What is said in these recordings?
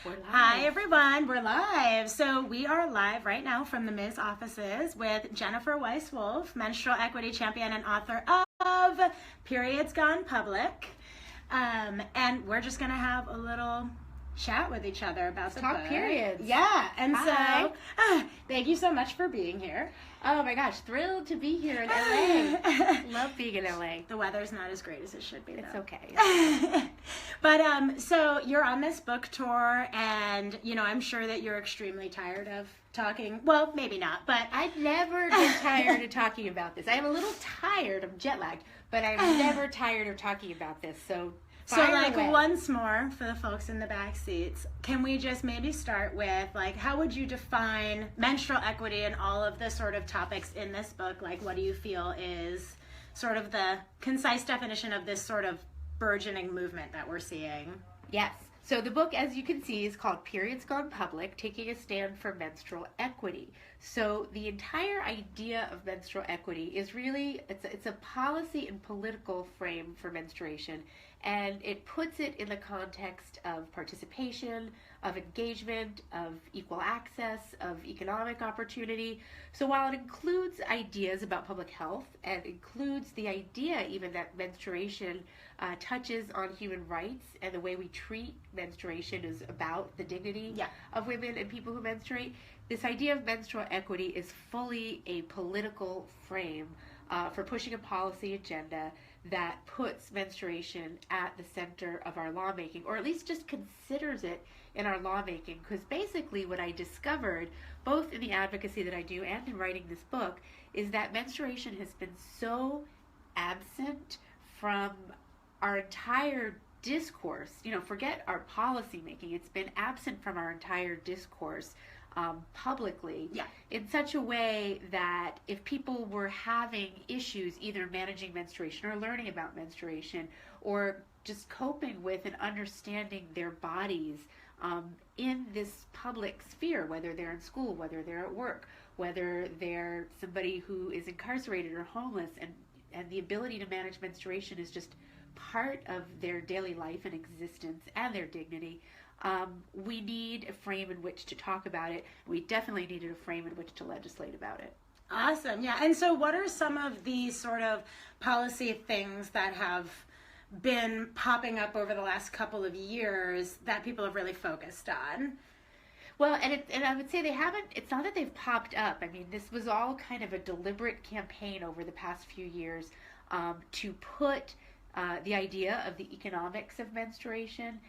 We're live. Hi, everyone. We're live. So we are live right now from the Ms. offices with Jennifer Weiss-Wolf, menstrual equity champion and author of Periods Gone Public. And we're just going to have a little chat with each other about the talk book. periods. Yeah. And Hi. so thank you so much for being here. Oh my gosh, thrilled to be here in LA. Love being in LA. The weather's not as great as it should be, though. It's okay. But so you're on this book tour, and I'm sure that you're extremely tired of talking. Well, maybe not, but I never get tired of talking about this. I am a little tired of jet lagged, but I'm never tired of talking about this. So like away. Once more for the folks in the back seats, can we just maybe start with how would you define menstrual equity and all of the sort of topics in this book? Like, what do you feel is sort of the concise definition of this sort of burgeoning movement that we're seeing? Yes. So the book, as you can see, is called Periods Gone Public, Taking a Stand for Menstrual Equity. So the entire idea of menstrual equity is really, it's a policy and political frame for menstruation, and it puts it in the context of participation, of engagement, of equal access, of economic opportunity. So while it includes ideas about public health and includes the idea even that menstruation touches on human rights, and the way we treat menstruation is about the dignity of women and people who menstruate, this idea of menstrual equity is fully a political frame for pushing a policy agenda that puts menstruation at the center of our lawmaking, or at least just considers it in our lawmaking. Because basically what I discovered, both in the advocacy that I do and in writing this book, is that menstruation has been so absent from our entire discourse. Forget our policy making. It's been absent from our entire discourse publicly in such a way that if people were having issues either managing menstruation or learning about menstruation or just coping with and understanding their bodies in this public sphere, whether they're in school, whether they're at work, whether they're somebody who is incarcerated or homeless, and the ability to manage menstruation is just part of their daily life and existence and their dignity. We need a frame in which to talk about it. We definitely needed a frame in which to legislate about it. Awesome. Yeah. And so what are some of these sort of policy things that have been popping up over the last couple of years that people have really focused on? Well, and I would say they haven't, it's not that they've popped up. I mean, this was all kind of a deliberate campaign over the past few years to put the idea of the economics of menstruation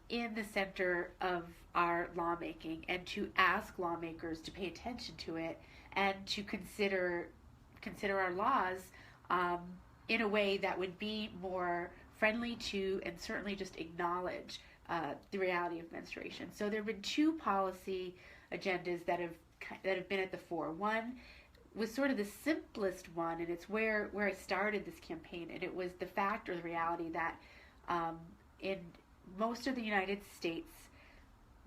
in the center of our lawmaking, and to ask lawmakers to pay attention to it and to consider our laws in a way that would be more friendly to and certainly just acknowledge the reality of menstruation. So there have been two policy agendas that have been at the fore. One was sort of the simplest one, and it's where I started this campaign, and it was the fact or the reality that in most of the United States,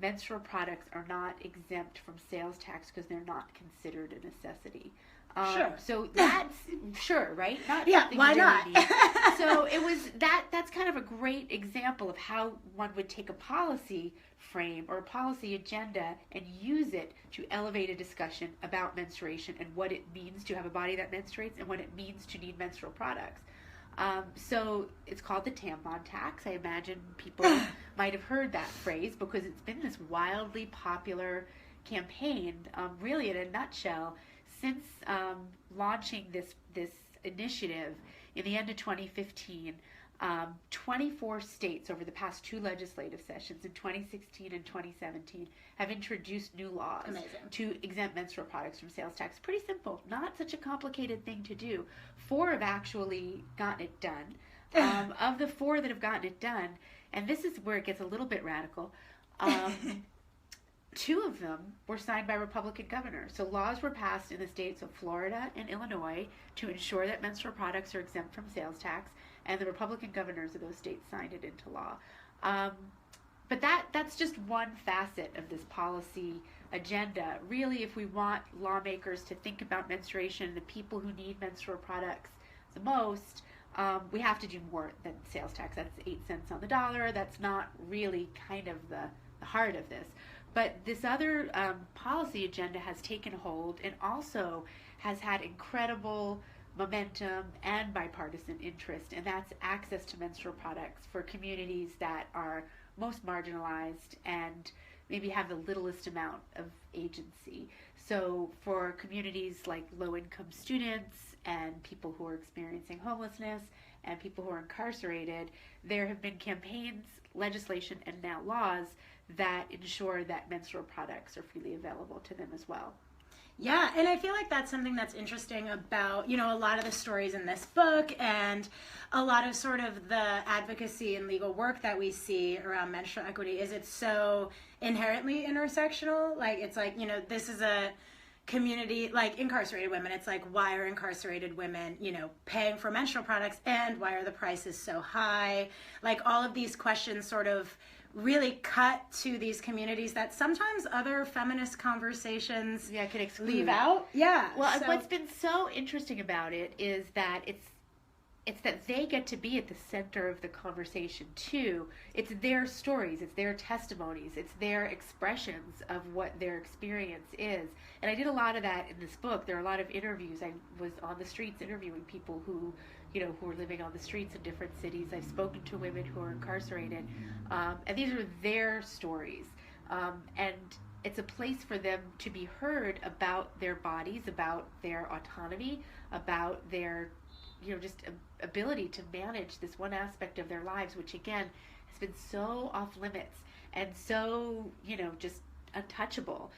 menstrual products are not exempt from sales tax because they're not considered a necessity. Sure. So that's sure, right? Not why not? So it was that's kind of a great example of how one would take a policy frame or a policy agenda and use it to elevate a discussion about menstruation and what it means to have a body that menstruates and what it means to need menstrual products. So it's called the Tampon Tax. I imagine people might have heard that phrase because it's been this wildly popular campaign, really in a nutshell, since launching this initiative in the end of 2015. 24 states over the past two legislative sessions in 2016 and 2017 have introduced new laws to exempt menstrual products from sales tax. Pretty simple, not such a complicated thing to do. 4 have actually gotten it done. Of the 4 that have gotten it done, and this is where it gets a little bit radical, 2 of them were signed by Republican governors. So laws were passed in the states of Florida and Illinois to ensure that menstrual products are exempt from sales tax, and the Republican governors of those states signed it into law. But that's just one facet of this policy agenda. Really, if we want lawmakers to think about menstruation, the people who need menstrual products the most, we have to do more than sales tax. That's 8 cents on the dollar. That's not really kind of the heart of this. But this other policy agenda has taken hold and also has had incredible momentum and bipartisan interest, and that's access to menstrual products for communities that are most marginalized and maybe have the littlest amount of agency. So for communities like low-income students and people who are experiencing homelessness and people who are incarcerated, there have been campaigns, legislation, and now laws that ensure that menstrual products are freely available to them as well. Yeah, and I feel like that's something that's interesting about, a lot of the stories in this book and a lot of sort of the advocacy and legal work that we see around menstrual equity is it's so inherently intersectional. Like, it's like, this is a community, like incarcerated women, it's like, why are incarcerated women, paying for menstrual products, and why are the prices so high? Like, all of these questions sort of really cut to these communities that sometimes other feminist conversations can exclude. Leave out. Yeah. Well, what's been so interesting about it is that it's that they get to be at the center of the conversation too. It's their stories, it's their testimonies, it's their expressions of what their experience is. And I did a lot of that in this book. There are a lot of interviews. I was on the streets interviewing people who are living on the streets in different cities. I've spoken to women who are incarcerated, and these are their stories. And it's a place for them to be heard about their bodies, about their autonomy, about their just ability to manage this one aspect of their lives, which again has been so off limits and so just untouchable.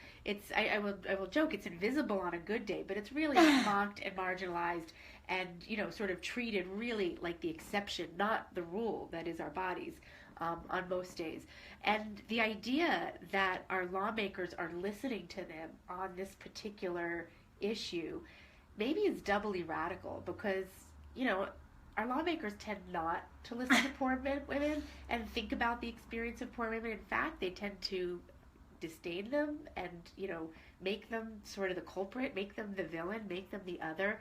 I will joke, it's invisible on a good day, but it's really mocked and marginalized and sort of treated really like the exception, not the rule that is our bodies on most days. And the idea that our lawmakers are listening to them on this particular issue maybe is doubly radical, because our lawmakers tend not to listen to poor women and think about the experience of poor women. In fact, they tend to disdain them and make them sort of the culprit, make them the villain, make them the other.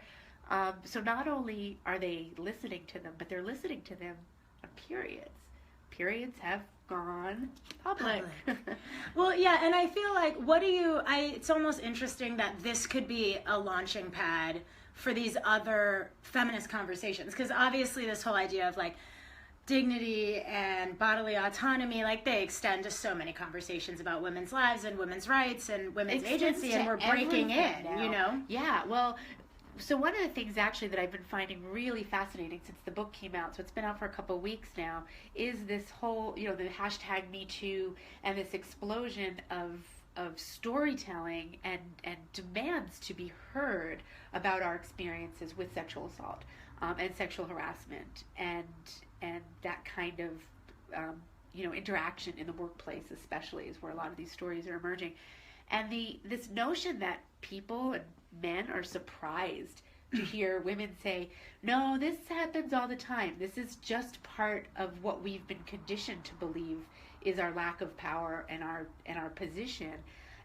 So not only are they listening to them, but they're listening to them on periods. Periods have gone public. Well, yeah, and I feel like it's almost interesting that this could be a launching pad for these other feminist conversations, because obviously this whole idea of like dignity and bodily autonomy, like they extend to so many conversations about women's lives and women's rights and women's agency, and we're breaking in now. Yeah, well, so one of the things actually that I've been finding really fascinating since the book came out, so it's been out for a couple of weeks now, is this whole, the hashtag #MeToo and this explosion of storytelling and demands to be heard about our experiences with sexual assault and sexual harassment and that kind of interaction in the workplace, especially, is where a lot of these stories are emerging. And this notion that people and men are surprised to hear women say, no, this happens all the time. This is just part of what we've been conditioned to believe is our lack of power and our position.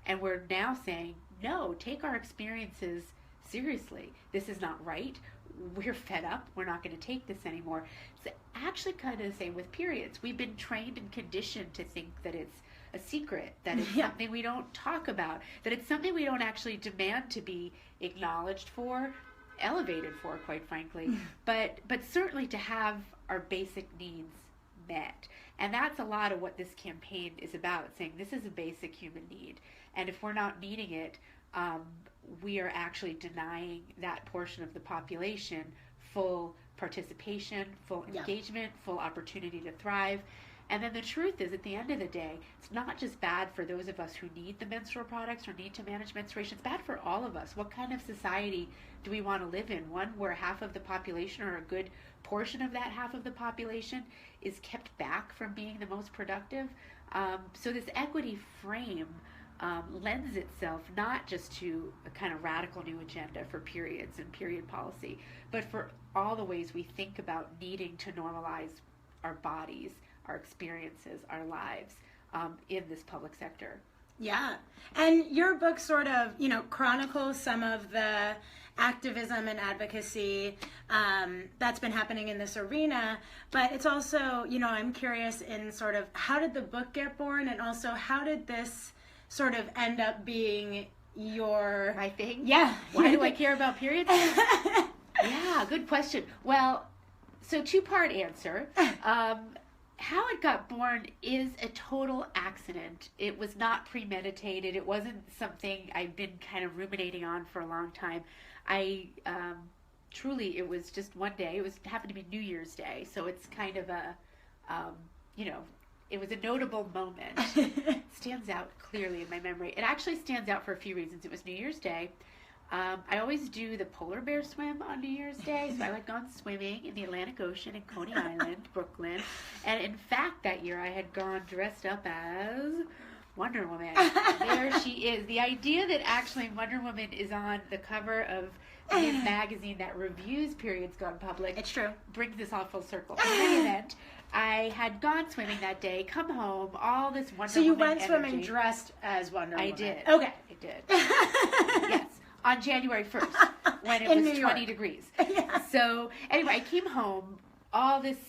And we're now saying, no, take our experiences seriously. This is not right. We're fed up. We're not going to take this anymore. It's actually kind of the same with periods. We've been trained and conditioned to think that it's a secret, that it's something we don't talk about, that it's something we don't actually demand to be acknowledged for, elevated for, quite frankly, but certainly to have our basic needs met. And that's a lot of what this campaign is about, saying this is a basic human need. And if we're not meeting it, we are actually denying that portion of the population full participation, full engagement, full opportunity to thrive. And then the truth is, at the end of the day, it's not just bad for those of us who need the menstrual products or need to manage menstruation. It's bad for all of us. What kind of society do we want to live in? One where half of the population, or a good portion of that half of the population, is kept back from being the most productive? So this equity frame lends itself not just to a kind of radical new agenda for periods and period policy, but for all the ways we think about needing to normalize our bodies, our experiences, our lives in this public sector. Yeah. And your book sort of, chronicles some of the activism and advocacy that's been happening in this arena. But it's also, I'm curious in sort of how did the book get born, and also how did this sort of end up being my thing? Yeah. Why do I care about periods? Yeah, good question. Well, so two-part answer. How it got born is a total accident. It was not premeditated. It wasn't something I've been kind of ruminating on for a long time. Truly, it was just one day. It happened to be New Year's Day, so it's kind of it was a notable moment. It stands out clearly in my memory. It actually stands out for a few reasons. It was New Year's Day. I always do the polar bear swim on New Year's Day, so I like gone swimming in the Atlantic Ocean in Coney Island, Brooklyn. And in fact, that year I had gone dressed up as Wonder Woman. There she is. The idea that actually Wonder Woman is on the cover of the magazine that reviews periods gone public. It's true. Brings this all full circle. In any event, I had gone swimming that day, come home, all this Wonder Woman So you went energy. swimming dressed as Wonder Woman. I did. Okay. I did. Yes. On January 1st, when it was 20 degrees. Yeah. So, anyway, I came home, all this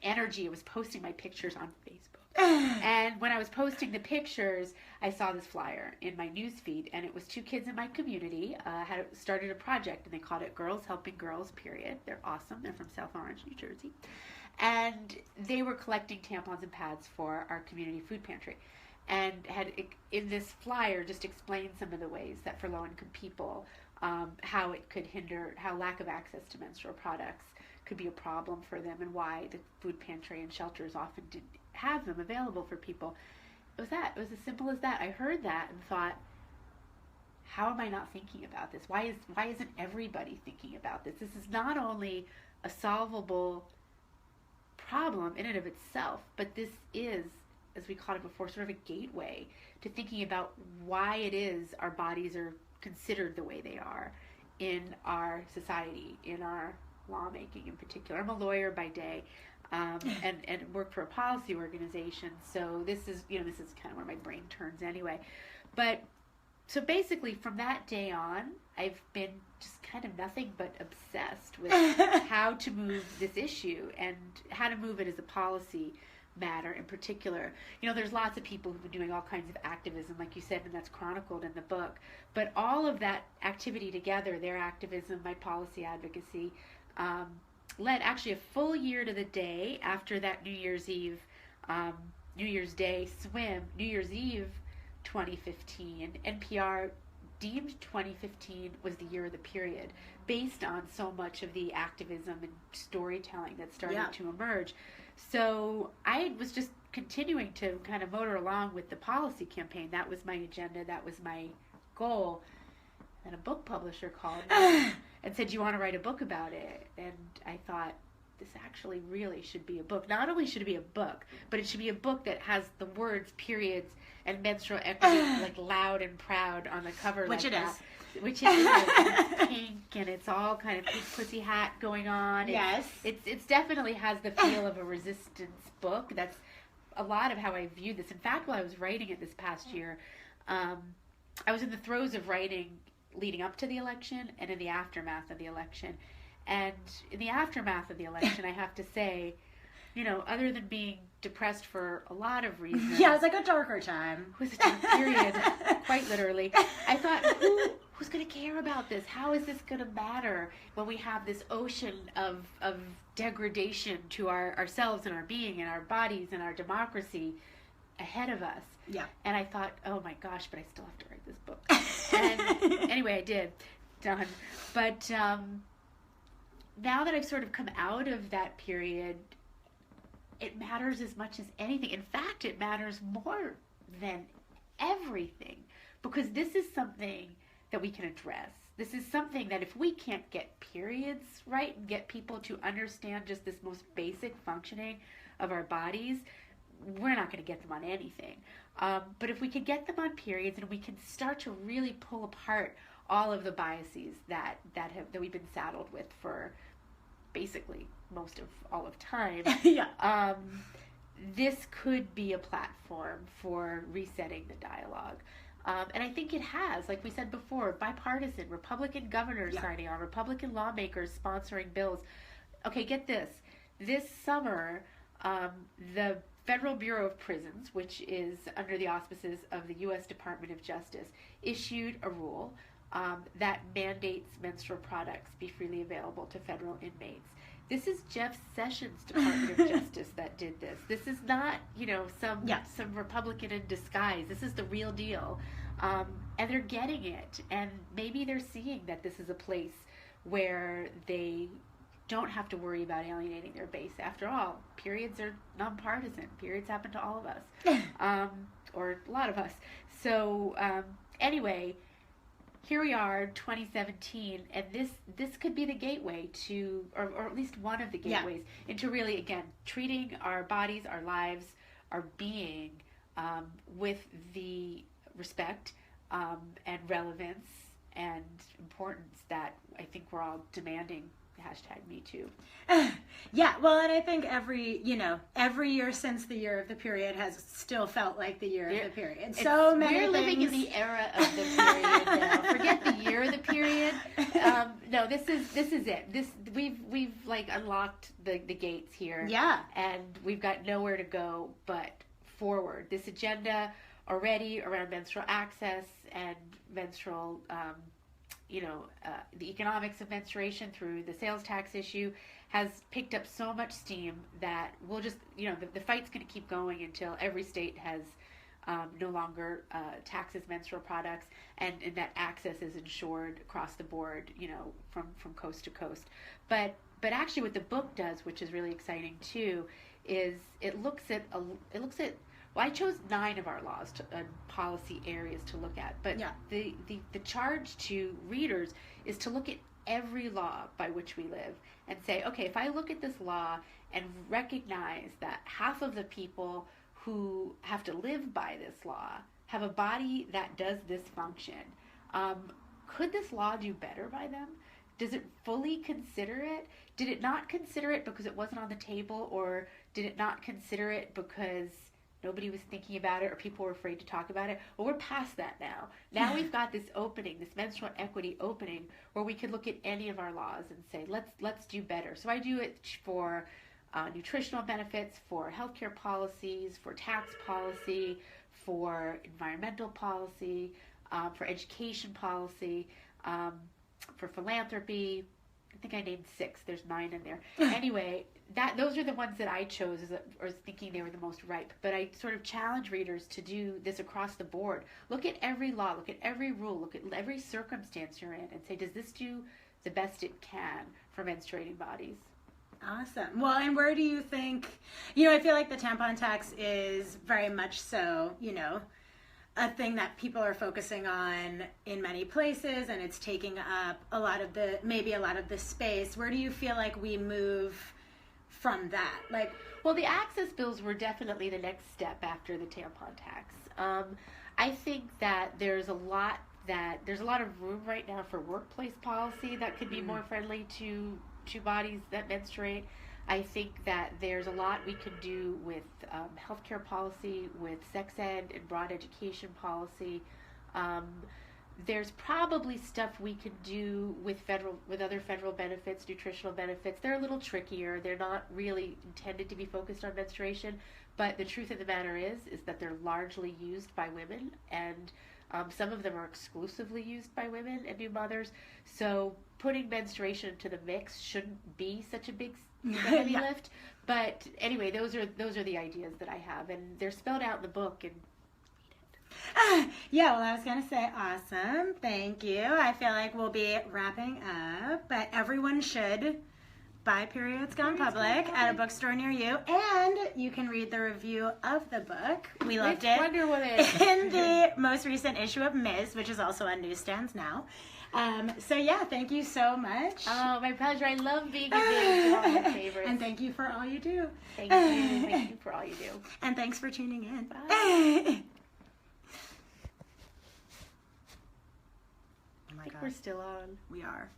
energy. I was posting my pictures on Facebook. And when I was posting the pictures, I saw this flyer in my newsfeed, and it was two kids in my community had started a project, and they called it Girls Helping Girls, period. They're awesome. They're from South Orange, New Jersey. And they were collecting tampons and pads for our community food pantry. And had in this flyer just explained some of the ways that for low-income people, how it could hinder, how lack of access to menstrual products could be a problem for them, and why the food pantry and shelters often didn't have them available for people. It was as simple as that. I heard that and thought, how am I not thinking about this? Why isn't everybody thinking about this? This is not only a solvable problem in and of itself, but this is, as we called it before, sort of a gateway to thinking about why it is our bodies are considered the way they are in our society, in our lawmaking in particular. I'm a lawyer by day, and work for a policy organization, so this is kind of where my brain turns anyway. But so basically from that day on, I've been just kind of nothing but obsessed with how to move this issue and how to move it as a policy matter in particular. There's lots of people who've been doing all kinds of activism, like you said, and that's chronicled in the book. But all of that activity together, their activism, my policy advocacy, led actually a full year to the day after that New Year's Day swim, New Year's Eve 2015. NPR deemed 2015 was the year of the period, based on so much of the activism and storytelling that started to emerge. So I was just continuing to kind of motor along with the policy campaign. That was my agenda. That was my goal. And a book publisher called me and said, "Do you want to write a book about it?" And I thought, this actually really should be a book. Not only should it be a book, but it should be a book that has the words periods and menstrual equity like loud and proud on the cover. Which like it that. is. Which it is. It's pink and it's all kind of pink pussy hat going on. Yes. It's definitely has the feel of a resistance book. That's a lot of how I view this. In fact, while I was writing it this past year, I was in the throes of writing leading up to the election and in the aftermath of the election. And in the aftermath of the election, I have to say, other than being depressed for a lot of reasons. Yeah, it was like a darker time. It was a dark period, quite literally. I thought, who's going to care about this? How is this going to matter when we have this ocean of degradation to ourselves and our being and our bodies and our democracy ahead of us? Yeah. And I thought, oh my gosh, but I still have to write this book. And anyway, I did. Done. But now that I've sort of come out of that period, it matters as much as anything. In fact, it matters more than everything, because this is something that we can address. This is something that if we can't get periods right and get people to understand just this most basic functioning of our bodies, we're not going to get them on anything. But if we can get them on periods, and we can start to really pull apart all of the biases that we've been saddled with for basically most of all of time, Yeah. this could be a platform for resetting the dialogue. And I think it has, like we said before, bipartisan, Republican governors signing on, Republican lawmakers sponsoring bills. Okay, get this. This summer, the Federal Bureau of Prisons, which is under the auspices of the U.S. Department of Justice, issued a rule that mandates menstrual products be freely available to federal inmates. This is Jeff Sessions' Department of Justice that did this. This is not, some Republican in disguise. This is the real deal. And they're getting it. And maybe they're seeing that this is a place where they don't have to worry about alienating their base. After all, periods are nonpartisan. Periods happen to all of us, or a lot of us. So anyway, here we are, 2017, and this could be the gateway to, or at least one of the gateways into really, again, treating our bodies, our lives, our being with the respect and relevance and importance that I think we're all demanding. #MeToo. Well, and I think every year since the year of the period has still felt like the year of the period. So many We're living in the era of the period now. Forget the year of the period. No, this is it. We've like unlocked the gates here. Yeah. And we've got nowhere to go but forward. This agenda already around menstrual access and menstrual the economics of menstruation through the sales tax issue has picked up so much steam that we'll just, the fight's going to keep going until every state has no longer taxes menstrual products and that access is ensured across the board, from coast to coast. But actually what the book does, which is really exciting too, is it looks at well, I chose 9 of our laws and policy areas to look at, but the charge to readers is to look at every law by which we live and say, okay, if I look at this law and recognize that half of the people who have to live by this law have a body that does this function, could this law do better by them? Does it fully consider it? Did it not consider it because it wasn't on the table, or did it not consider it because nobody was thinking about it or people were afraid to talk about it? Well, we're past that now. Now we've got this opening, this menstrual equity opening, where we could look at any of our laws and say, let's do better. So I do it for nutritional benefits, for healthcare policies, for tax policy, for environmental policy, for education policy, for philanthropy. I think I named 6. There's 9 in there. Anyway, those are the ones that I chose or thinking they were the most ripe. But I sort of challenge readers to do this across the board. Look at every law, look at every rule, look at every circumstance you're in and say, does this do the best it can for menstruating bodies? Awesome. Well, and where do you think, I feel like the tampon tax is very much so, a thing that people are focusing on in many places, and it's taking up a lot of the space. Where do you feel like we move from that? Well, the access bills were definitely the next step after the tampon tax. I think that there's a lot of room right now for workplace policy that could be more friendly to bodies that menstruate. I think that there's a lot we could do with healthcare policy, with sex ed and broad education policy. There's probably stuff we could do with other federal benefits, nutritional benefits. They're a little trickier. They're not really intended to be focused on menstruation, but the truth of the matter is that they're largely used by women, and some of them are exclusively used by women and new mothers. So putting menstruation into the mix shouldn't be such a big heavy lift. But anyway, those are the ideas that I have, and they're spelled out in the book. And well, I was going to say awesome. Thank you. I feel like we'll be wrapping up, but everyone should buy Periods Gone Public at a bookstore near you, and you can read the review of the book. We loved it. Wonder what it is. In the most recent issue of Ms., which is also on newsstands now. Thank you so much. Oh, my pleasure. I love being in You're one of my favorites. And thank you for all you do. Thank you. Thank you for all you do. And thanks for tuning in. Bye. Oh my I think God. we're still on. We are.